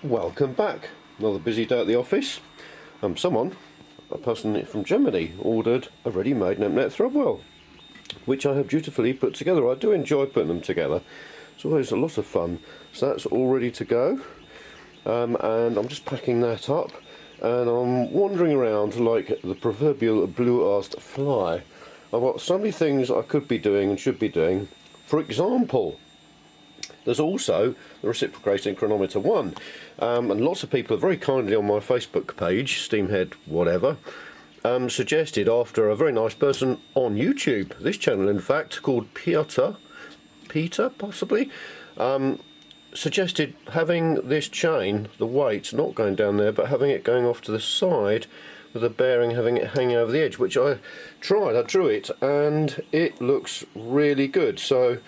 Welcome back. Another busy day at the office. A person from Germany, ordered a ready-made Nempnett Thrubwell, which I have dutifully put together. I do enjoy putting them together. It's always a lot of fun. So that's all ready to go. And I'm just packing that up. And I'm wandering around like the proverbial blue-arsed fly. I've got so many things I could be doing and should be doing. For example, there's also the reciprocating chronometer 1, and lots of people have very kindly on my Facebook page, Steamhead whatever, suggested, after a very nice person on YouTube, this channel in fact, called Peter possibly, suggested having this chain, the weight, not going down there, but having it going off to the side, with a bearing having it hanging over the edge, which I tried. I drew it and it looks really good. So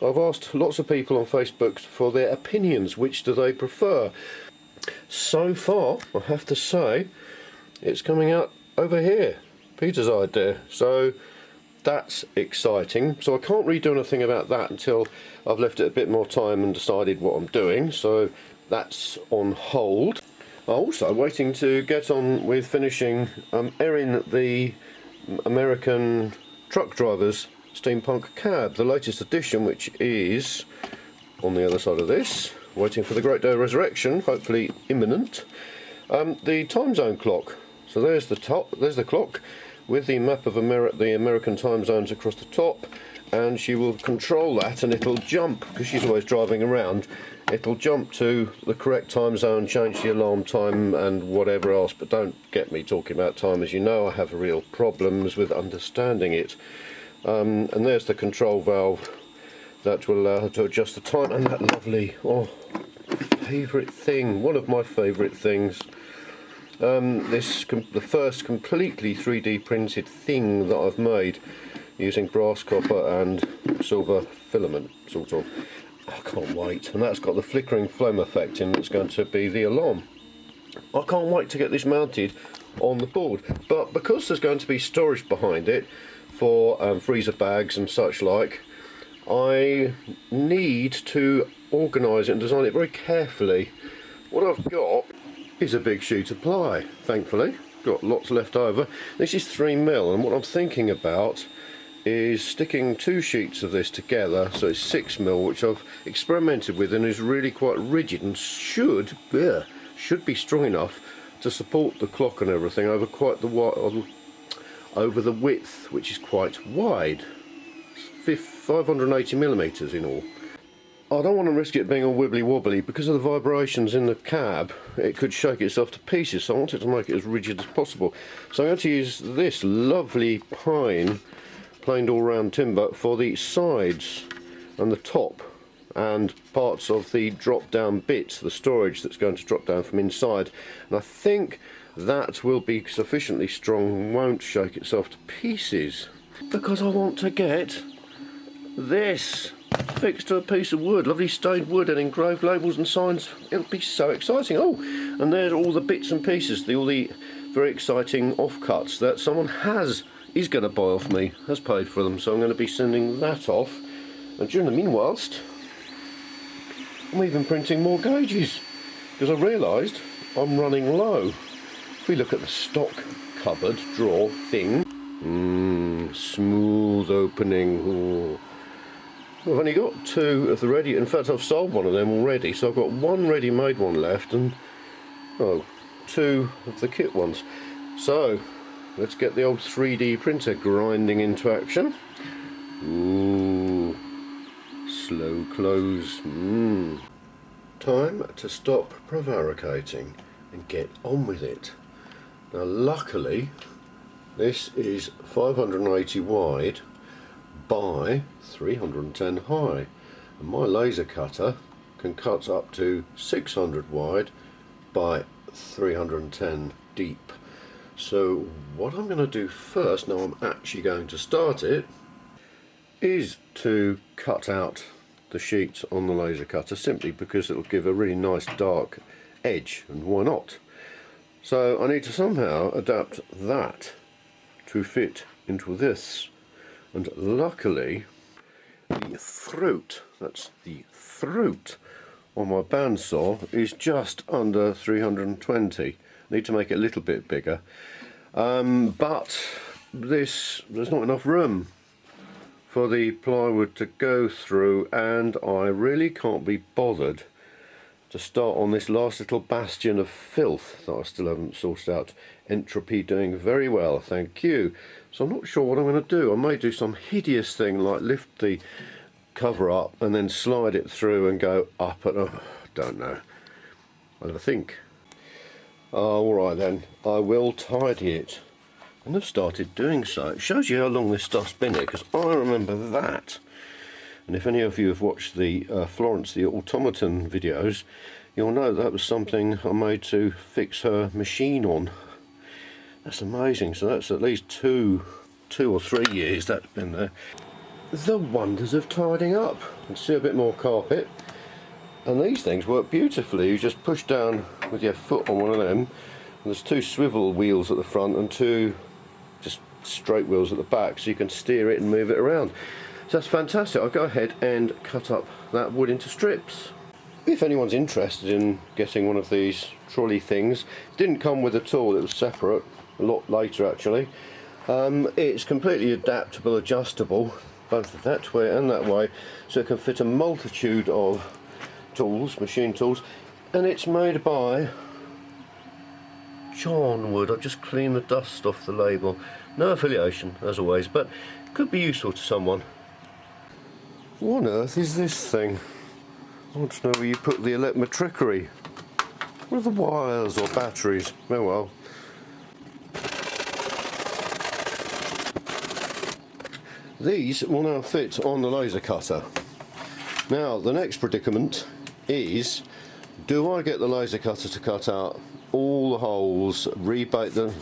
I've asked lots of people on Facebook for their opinions. Which do they prefer? So far, I have to say, it's coming out over here, Peter's idea. So that's exciting. So I can't really do anything about that until I've left it a bit more time and decided what I'm doing. So that's on hold. I'm also waiting to get on with finishing Erin the American truck driver's Steampunk cab, the latest edition, which is on the other side of this, waiting for the great day of resurrection, hopefully imminent. The Timezone clock. So there's the clock with the map of the American time zones across the top, and she will control that, and it'll jump, because she's always driving around, it'll jump to the correct time zone, change the alarm time and whatever else. But don't get me talking about time. As you know, I have real problems with understanding it. And there's the control valve that will allow her to adjust the time, and that lovely, favourite thing, one of my favourite things, the first completely 3D printed thing that I've made using brass, copper and silver filament, sort of. I can't wait. And that's got the flickering flame effect in, that's going to be the alarm. I can't wait to get this mounted on the board, but because there's going to be storage behind it for freezer bags and such like, I need to organise it and design it very carefully. What I've got is a big sheet of ply, thankfully. Got lots left over. This is 3mm, and what I'm thinking about is sticking 2 sheets of this together, so it's 6mm, which I've experimented with and is really quite rigid and should be strong enough to support the clock and everything over over the width, which is quite wide, 580mm in all. I don't want to risk it being all wibbly wobbly because of the vibrations in the cab. It could shake itself to pieces, so I want it to make it as rigid as possible. So I'm going to use this lovely pine planed all round timber for the sides and the top and parts of the drop down bits, the storage that's going to drop down from inside, and I think that will be sufficiently strong, won't shake itself to pieces, because I want to get this fixed to a piece of wood, lovely stained wood and engraved labels and signs. It'll be so exciting. Oh, and there's all the bits and pieces, all the very exciting offcuts that someone is going to buy off me, has paid for them, so I'm going to be sending that off. And during the meanwhile, I'm even printing more gauges, because I realised I'm running low. If we look at the stock cupboard drawer thing, smooth opening. Ooh. I've only got 2 of the ready, in fact I've sold one of them already, so I've got 1 ready-made one left and 2 of the kit ones. So let's get the old 3D printer grinding into action. Ooh, slow close. Time to stop prevaricating and get on with it. Now luckily this is 580 wide by 310 high, and my laser cutter can cut up to 600 wide by 310 deep. So what I'm going to do first, now I'm actually going to start it, is to cut out the sheets on the laser cutter, simply because it'll give a really nice dark edge, and why not? So I need to somehow adapt that to fit into this, and luckily the throat, that's the throat on my bandsaw is just under 320. Need to make it a little bit bigger, but there's not enough room for the plywood to go through, and I really can't be bothered to start on this last little bastion of filth that I still haven't sourced out. Entropy doing very well, thank you. So I'm not sure what I'm going to do. I may do some hideous thing like lift the cover up and then slide it through and go up and don't know. I'll have a think. Alright then, I will tidy it. And I've started doing so. It shows you how long this stuff's been here, because I remember that. And if any of you have watched the Florence the Automaton videos, you'll know that was something I made to fix her machine on. That's amazing. So that's at least two or 3 years that's been there. The wonders of tidying up. You can see a bit more carpet. And these things work beautifully. You just push down with your foot on one of them. And there's 2 swivel wheels at the front and 2 just straight wheels at the back, so you can steer it and move it around. So that's fantastic. I'll go ahead and cut up that wood into strips. If anyone's interested in getting one of these trolley things, it didn't come with a tool, it was separate, a lot later actually. It's completely adaptable, adjustable, both that way and that way, so it can fit a multitude of tools, machine tools, and it's made by John Wood. I've just cleaned the dust off the label. No affiliation, as always, but could be useful to someone. What on earth is this thing? I want to know where you put the electrotrickery. What are the wires or batteries? Oh well. These will now fit on the laser cutter. Now the next predicament is, do I get the laser cutter to cut out all the holes, rebate them,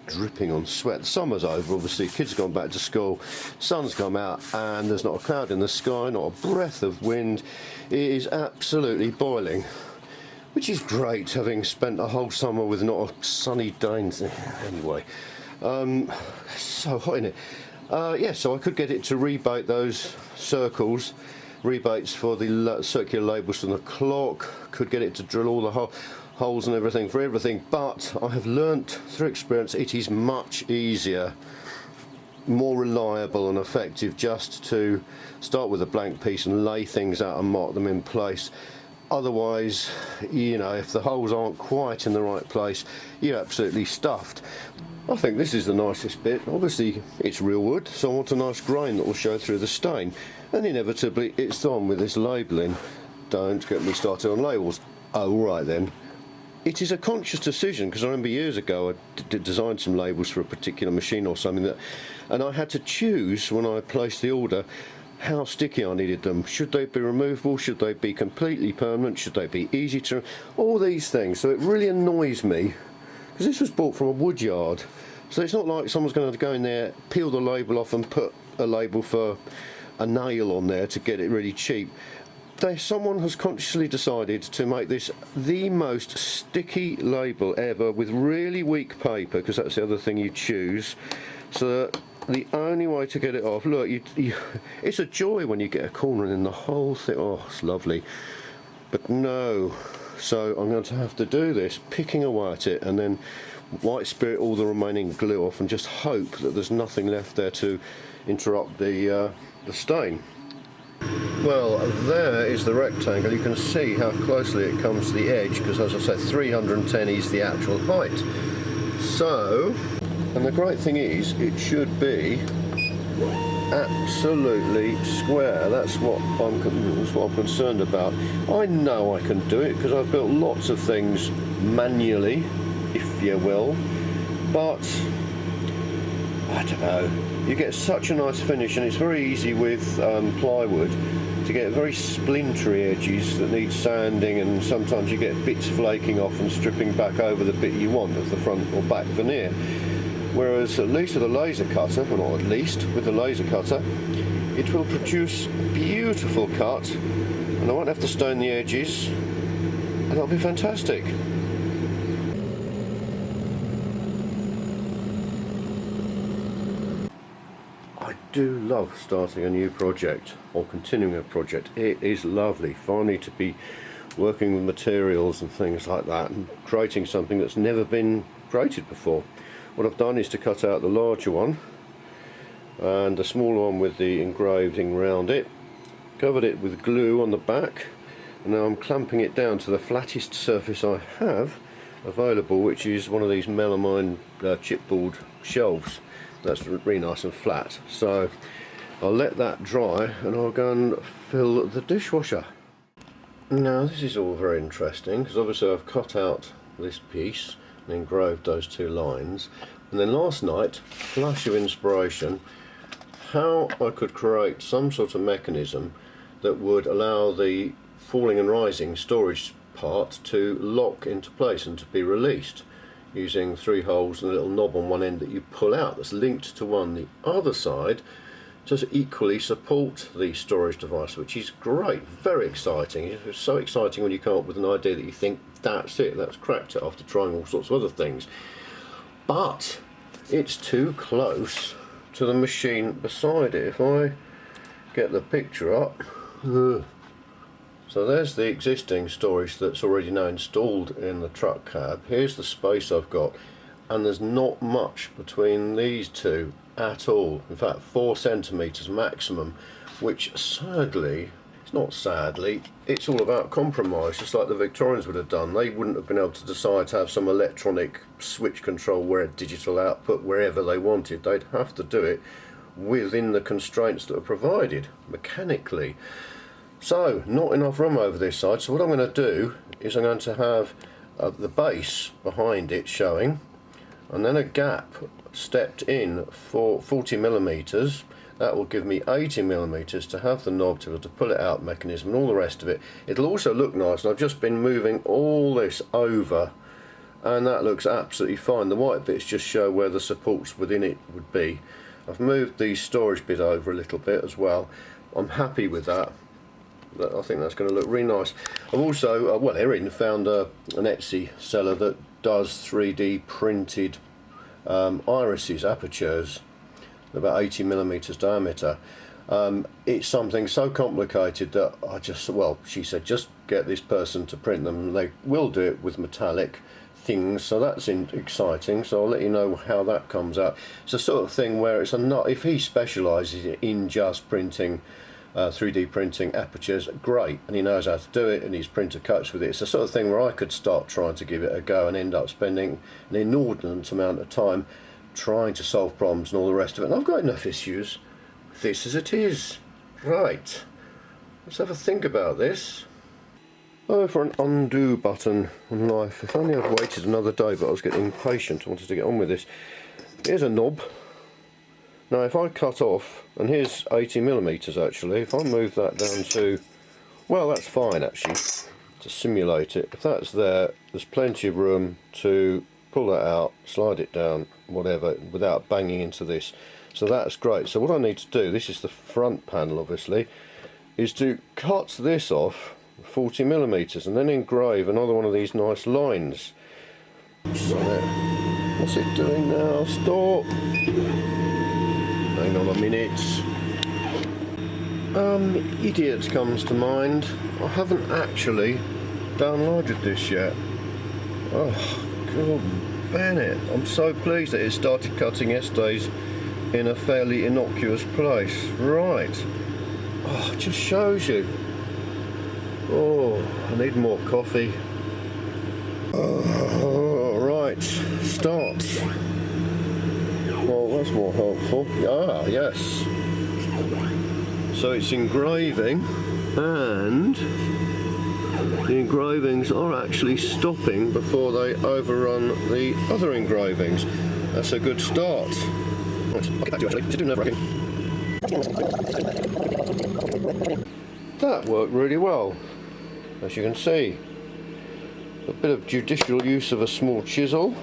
dripping on sweat. The summer's over, obviously, kids have gone back to school, sun's come out, and there's not a cloud in the sky, not a breath of wind. It is absolutely boiling, which is great, having spent a whole summer with not a sunny day. Anyway, it's so hot in it. Yeah, so I could get it to rebate those circles, rebates for the circular labels from the clock, could get it to drill all the holes and everything for everything, but I have learnt through experience it is much easier, more reliable and effective just to start with a blank piece and lay things out and mark them in place. Otherwise, you know, if the holes aren't quite in the right place, you're absolutely stuffed. I think this is the nicest bit. Obviously it's real wood, so I want a nice grain that will show through the stain, and inevitably it's on with this labelling. Don't get me started on labels. Oh, right then. It is a conscious decision, because I remember years ago I designed some labels for a particular machine or something, and I had to choose when I placed the order how sticky I needed them. Should they be removable? Should they be completely permanent? Should they be easy to... all these things. So it really annoys me, because this was bought from a wood yard. So it's not like someone's going to go in there, peel the label off and put a label for a nail on there to get it really cheap. Someone has consciously decided to make this the most sticky label ever, with really weak paper, because that's the other thing you choose. So that the only way to get it off, look, it's a joy when you get a corner and then the whole thing, oh, it's lovely. But no, so I'm going to have to do this, picking away at it, and then white spirit all the remaining glue off, and just hope that there's nothing left there to interrupt the stain. Well, there is the rectangle. You can see how closely it comes to the edge, because as I said, 310 is the actual height. So, and the great thing is, it should be absolutely square. That's what I'm concerned about. I know I can do it, because I've built lots of things manually, if you will, but I don't know. You get such a nice finish, and it's very easy with plywood to get very splintery edges that need sanding, and sometimes you get bits flaking off and stripping back over the bit you want of the front or back veneer. Whereas at least with a laser cutter, well, not at least, with the laser cutter, it will produce a beautiful cut, and I won't have to stone the edges, and that'll be fantastic. I do love starting a new project or continuing a project. It is lovely finally to be working with materials and things like that and creating something that's never been created before. What I've done is to cut out the larger one and the smaller one with the engraving around it, covered it with glue on the back, and now I'm clamping it down to the flattest surface I have available, which is one of these melamine chipboard shelves. That's really nice and flat. So I'll let that dry and I'll go and fill the dishwasher. Now this is all very interesting because obviously I've cut out this piece and engraved those two lines, and then last night, flash of inspiration, how I could create some sort of mechanism that would allow the falling and rising storage part to lock into place and to be released using 3 holes and a little knob on one end that you pull out that's linked to one the other side to equally support the storage device, which is great, very exciting. It's so exciting when you come up with an idea that you think that's it, that's cracked it, after trying all sorts of other things. But it's too close to the machine beside it. If I get the picture up, so there's the existing storage that's already now installed in the truck cab. Here's the space I've got, and there's not much between these two at all. In fact, 4 centimeters maximum, which sadly, it's not sadly, it's all about compromise, just like the Victorians would have done. They wouldn't have been able to decide to have some electronic switch control where a digital output wherever they wanted. They'd have to do it within the constraints that are provided mechanically. So not enough room over this side, so what I'm going to do is I'm going to have the base behind it showing, and then a gap stepped in for 40 millimeters. That will give me 80 millimeters to have the knob to be able to pull it out mechanism and all the rest of it. It'll also look nice, and I've just been moving all this over and that looks absolutely fine. The white bits just show where the supports within it would be. I've moved the storage bit over a little bit as well. I'm happy with that. I think that's going to look really nice. I've also, well, Erin found an Etsy seller that does 3D printed irises, apertures, about 80 millimeters diameter. It's something so complicated that I just, well, she said just get this person to print them. They will do it with metallic things, so that's exciting. So I'll let you know how that comes out. It's a sort of thing where it's if he specialises in just printing 3D printing apertures, great, and he knows how to do it, and his printer copes with it. It's the sort of thing where I could start trying to give it a go and end up spending an inordinate amount of time trying to solve problems and all the rest of it. And I've got enough issues with this as it is. Right, let's have a think about this. Oh, for an undo button on life. If only I'd waited another day, but I was getting impatient. I wanted to get on with this. Here's a knob. Now if I cut off, and here's 80 millimeters actually, if I move that down to, well, that's fine actually, to simulate it. If that's there, there's plenty of room to pull that out, slide it down, whatever, without banging into this. So that's great. So what I need to do, this is the front panel obviously, is to cut this off 40 millimeters and then engrave another one of these nice lines. So what's it doing now? Stop! Hang on a minute. Idiot comes to mind. I haven't actually downloaded this yet. Oh, God, Bennett. I'm so pleased that it started cutting essays in a fairly innocuous place. Right. Oh, it just shows you. Oh, I need more coffee. Oh, right. Start. Well, that's more helpful. Ah, yes. So it's engraving, and the engravings are actually stopping before they overrun the other engravings. That's a good start. That worked really well, as you can see. A bit of judicial use of a small chisel,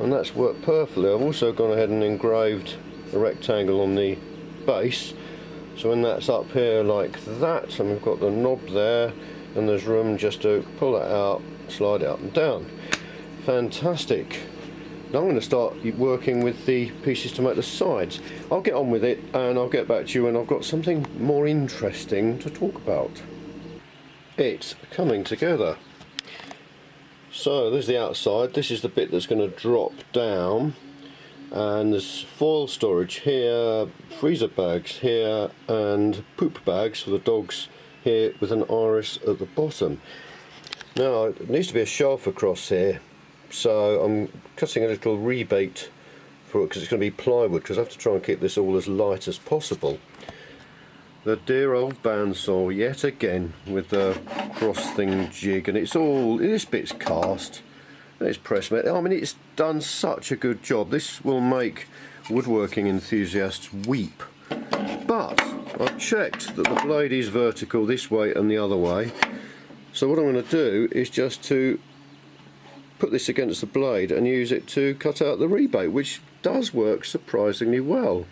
and that's worked perfectly. I've also gone ahead and engraved a rectangle on the base, so when that's up here like that, and we've got the knob there, and there's room just to pull it out, slide it up and down. Fantastic. Now I'm going to start working with the pieces to make the sides. I'll get on with it and I'll get back to you when I've got something more interesting to talk about. it's coming together. So there's the outside, this is the bit that's going to drop down, and there's foil storage here, freezer bags here, and poop bags for the dogs here with an iris at the bottom. Now it needs to be a shelf across here, so I'm cutting a little rebate for it because it's going to be plywood, because I have to try and keep this all as light as possible. The dear old bandsaw yet again with the cross thing jig, and it's all, this bit's cast, it's press made. I mean, it's done such a good job. This will make woodworking enthusiasts weep. But I've checked that the blade is vertical this way and the other way, so what I'm going to do is just to put this against the blade and use it to cut out the rebate, which does work surprisingly well.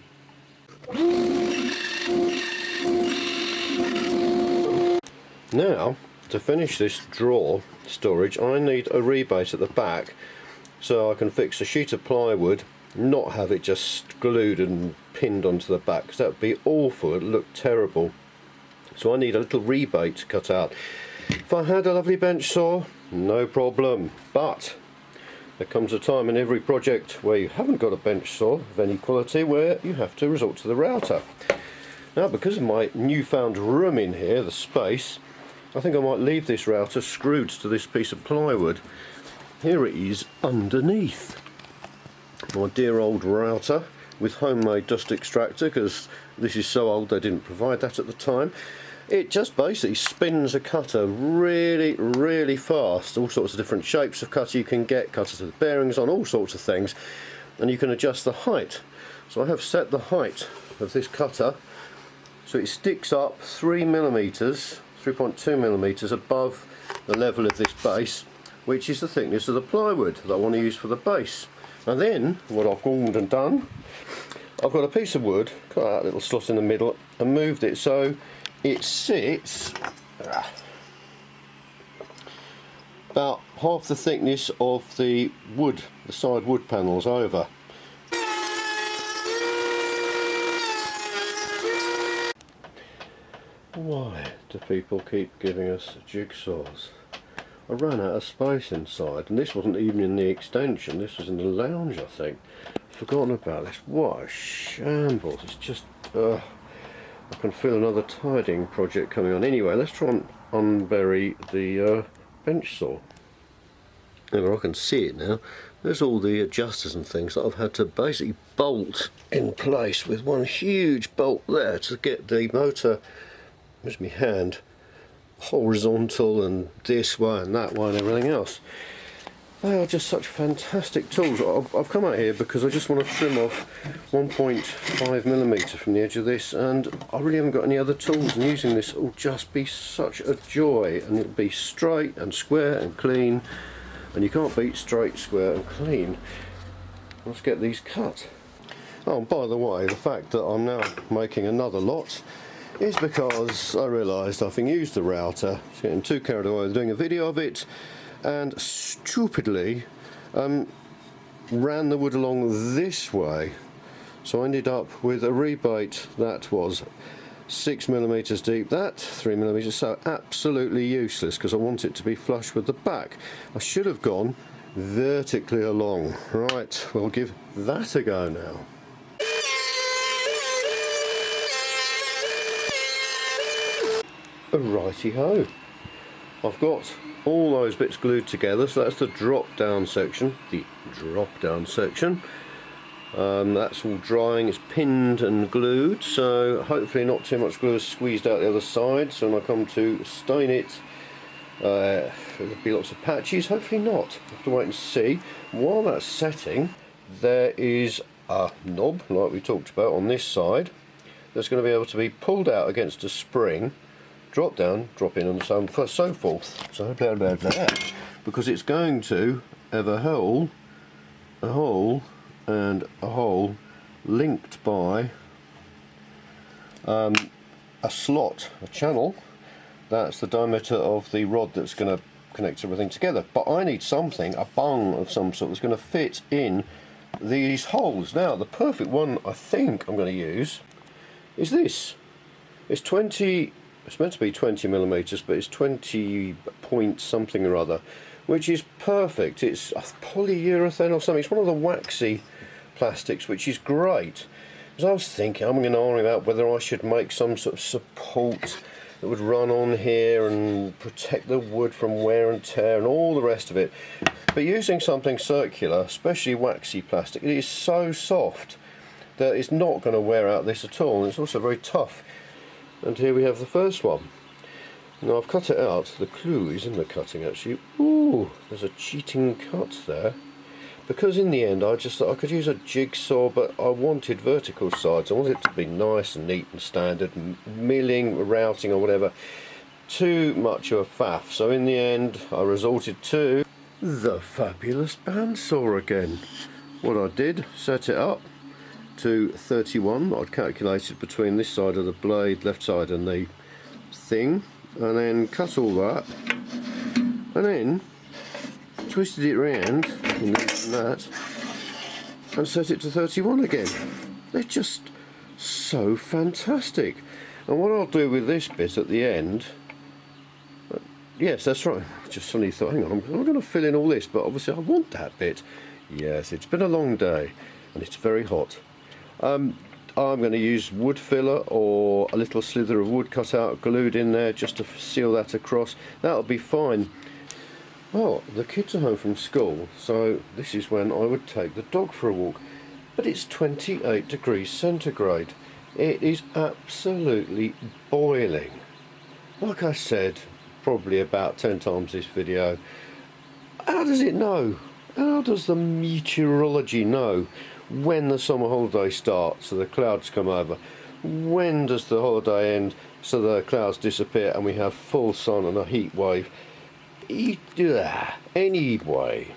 Now, to finish this drawer storage, I need a rebate at the back so I can fix a sheet of plywood, not have it just glued and pinned onto the back, because that would be awful, it would look terrible. So I need a little rebate to cut out. If I had a lovely bench saw, no problem, but there comes a time in every project where you haven't got a bench saw of any quality where you have to resort to the router. Now, because of my newfound room in here, the space, I think I might leave this router screwed to this piece of plywood. Here it is underneath. My dear old router with homemade dust extractor, because this is so old they didn't provide that at the time. It just basically spins a cutter really fast. All sorts of different shapes of cutter you can get, cutters with bearings on, all sorts of things, and you can adjust the height. So I have set the height of this cutter so it sticks up 3.2mm above the level of this base, which is the thickness of the plywood that I want to use for the base. And then what I've gone and done, I've got a piece of wood, cut out a little slot in the middle and moved it so it sits about half the thickness of the wood, the side wood panels over. Why do people keep giving us jigsaws? I ran out of space inside, and this wasn't even in the extension, this was in the lounge, I think. I've forgotten about this. What a shambles. It's just, I can feel another tidying project coming on. Anyway, let's try and unbury the bench saw. Now I can see it now. There's all the adjusters and things that I've had to basically bolt in place with one huge bolt there to get the motor, where's my hand, horizontal and this way and that way and everything else. They are just such fantastic tools. I've come out here because I just want to trim off 1.5mm from the edge of this, and I really haven't got any other tools, and using this will just be such a joy, and it'll be straight and square and clean, and you can't beat straight, square and clean. Let's get these cut. Oh, and by the way, the fact that I'm now making another lot is because I realised having used the router, getting too carried away with doing a video of it, and stupidly ran the wood along this way, so I ended up with a rebate that was 6mm deep, that 3mm, so absolutely useless because I want it to be flush with the back. I should have gone vertically along. Right, we'll give that a go now. Righty-ho, I've got all those bits glued together, so that's the drop down section, that's all drying, it's pinned and glued, so hopefully not too much glue is squeezed out the other side, so when I come to stain it, there'll be lots of patches, hopefully not, I have to wait and see. While that's setting, there is a knob, like we talked about on this side, that's going to be able to be pulled out against a spring, drop down, drop in, and so forth. So blah blah blah, because it's going to have a hole, and a hole linked by a slot, a channel. That's the diameter of the rod that's going to connect everything together. But I need something, a bung of some sort, that's going to fit in these holes. Now, the perfect one I think I'm going to use is this. It's 20 It's meant to be 20mm, but it's 20 point something or other, which is perfect. It's polyurethane or something. It's one of the waxy plastics, which is great. As I was thinking, I'm going to argue about whether I should make some sort of support that would run on here and protect the wood from wear and tear and all the rest of it. But using something circular, especially waxy plastic, it is so soft that it's not going to wear out this at all, and it's also very tough. And here we have the first one. Now I've cut it out. The clue is in the cutting actually. Ooh, there's a cheating cut there. Because in the end I just thought I could use a jigsaw, but I wanted vertical sides. I wanted it to be nice and neat and standard, milling, routing or whatever. Too much of a faff. So in the end I resorted to the fabulous bandsaw again. What I did, set it up to 31. I'd calculated between this side of the blade, left side, and the thing, and then cut all that, and then twisted it round and that, and set it to 31 again. They're just so fantastic. And what I'll do with this bit at the end, yes, that's right, just suddenly thought, hang on, I'm going to fill in all this, but obviously I want that bit. Yes, it's been a long day and it's very hot. I'm going to use wood filler or a little slither of wood cut out, glued in there just to seal that across. That'll be fine. Well, the kids are home from school, so this is when I would take the dog for a walk. But it's 28 degrees centigrade. It is absolutely boiling. Like I said, probably about 10 times this video, how does it know? How does the meteorology know when the summer holiday starts so the clouds come over? When does the holiday end so the clouds disappear and we have full sun and a heat wave? Anyway,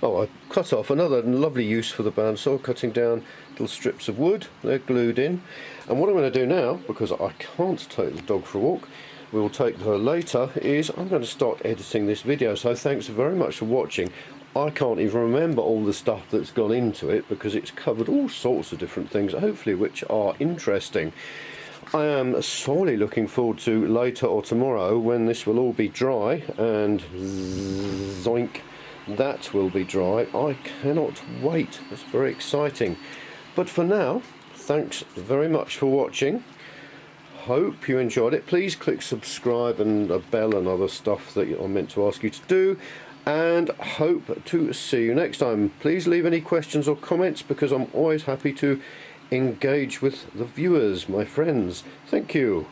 oh, I cut off another lovely use for the bandsaw, cutting down little strips of wood. They're glued in. And what I'm going to do now, because I can't take the dog for a walk, we'll take her later, is I'm going to start editing this video. So thanks very much for watching. I can't even remember all the stuff that's gone into it because it's covered all sorts of different things, hopefully which are interesting. I am sorely looking forward to later or tomorrow when this will all be dry, and zoink, that will be dry. I cannot wait. It's very exciting. But for now, thanks very much for watching. Hope you enjoyed it. Please click subscribe and a bell and other stuff that I meant to ask you to do. And hope to see you next time. Please leave any questions or comments because I'm always happy to engage with the viewers, my friends. Thank you.